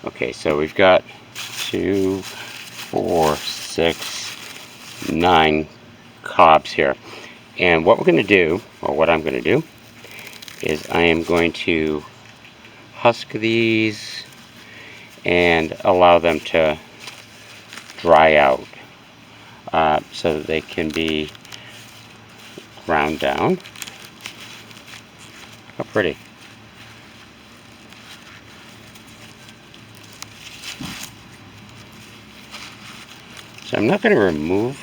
Okay, so we've got 2, 4, 6, 9 cobs here. And what we're going to do, or what I'm going to do, is I am going to husk these and allow them to dry out so that they can be ground down. How pretty. So I'm not going to remove.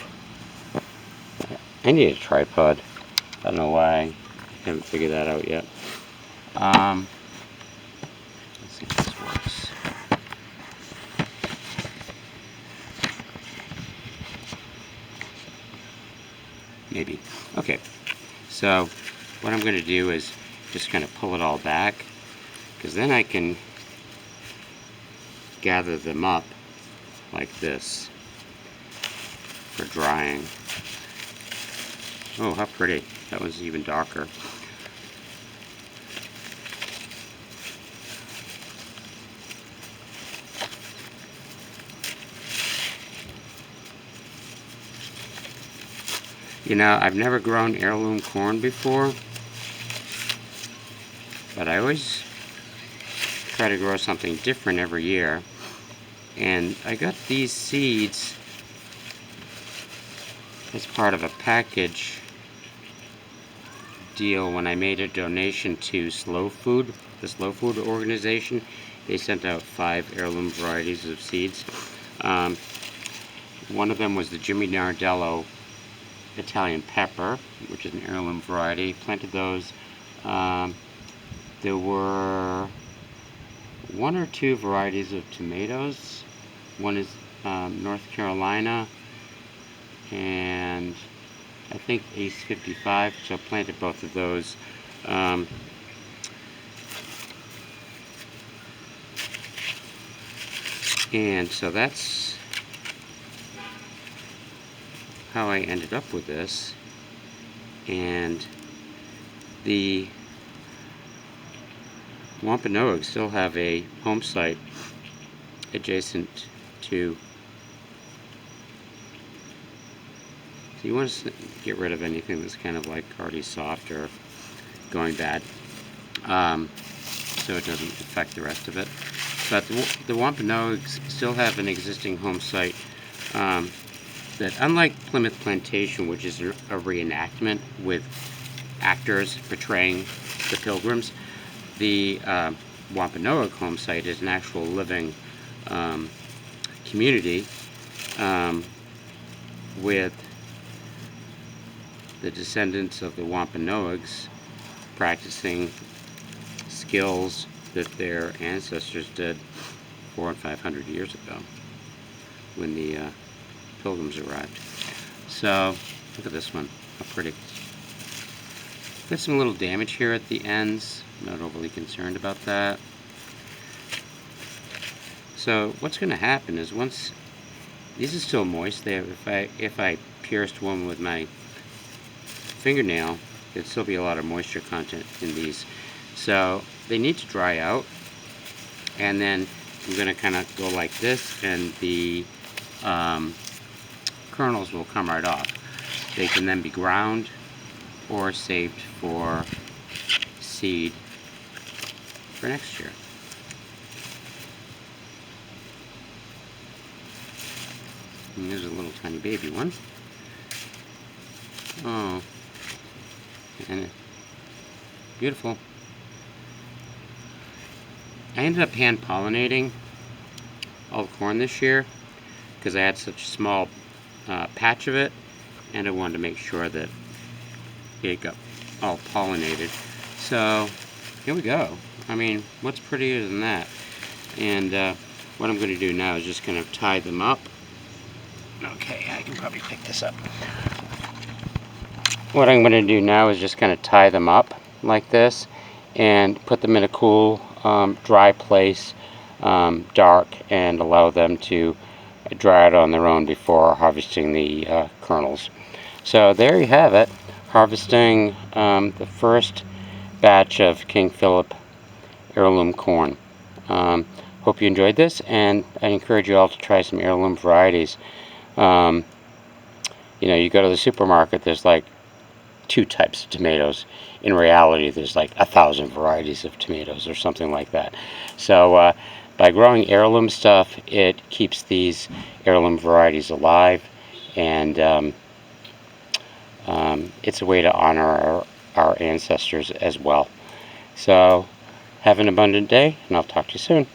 I need a tripod. I don't know why I haven't figured that out yet. Let's see if this works. Maybe. Okay. So what I'm going to do is just kind of pull it all back, because then I can gather them up like this for drying. Oh, how pretty. That was even darker. You know, I've never grown heirloom corn before, but I always try to grow something different every year. And I got these seeds as part of a package deal when I made a donation to Slow Food, the Slow Food organization. They sent out 5 heirloom varieties of seeds. One of them was the Jimmy Nardello Italian pepper, which is an heirloom variety. Planted those. There were 1 or 2 varieties of tomatoes. One is North Carolina, and I think Ace 55, so I planted both of those. And so that's how I ended up with this. And the Wampanoags still have a home site adjacent to. So you want to get rid of anything that's kind of like already soft or going bad, so it doesn't affect the rest of it. But the Wampanoags still have an existing home site that, unlike Plymouth Plantation, which is a reenactment with actors portraying the Pilgrims, the Wampanoag home site is an actual living community with the descendants of the Wampanoags practicing skills that their ancestors did 400 and 500 years ago when the Pilgrims arrived. So look at this one, how pretty. Got some little damage here at the ends. I'm not overly concerned about that. So what's going to happen is, once these are still moist, if I pierced one with my fingernail, there'd still be a lot of moisture content in these. So they need to dry out, and then I'm going to kind of go like this, and the kernels will come right off. They can then be ground or saved for seed for next year. And here's a little tiny baby one. Oh, and beautiful. I ended up hand pollinating all the corn this year because I had such a small patch of it, and I wanted to make sure that it got all pollinated. So here we go. I mean, what's prettier than that? And what I'm going to do now is just kind of tie them up. Okay, I can probably pick this up. What I'm going to do now is just kind of tie them up like this and put them in a cool, dry place, dark, and allow them to dry out on their own before harvesting the kernels. So there you have it, harvesting the first batch of King Philip heirloom corn. hope you enjoyed this, and I encourage you all to try some heirloom varieties. You know, you go to the supermarket, there's like 2 types of tomatoes. In reality, there's like 1,000 varieties of tomatoes or something like that. So by growing heirloom stuff, it keeps these heirloom varieties alive, and it's a way to honor our ancestors as well. So have an abundant day, and I'll talk to you soon.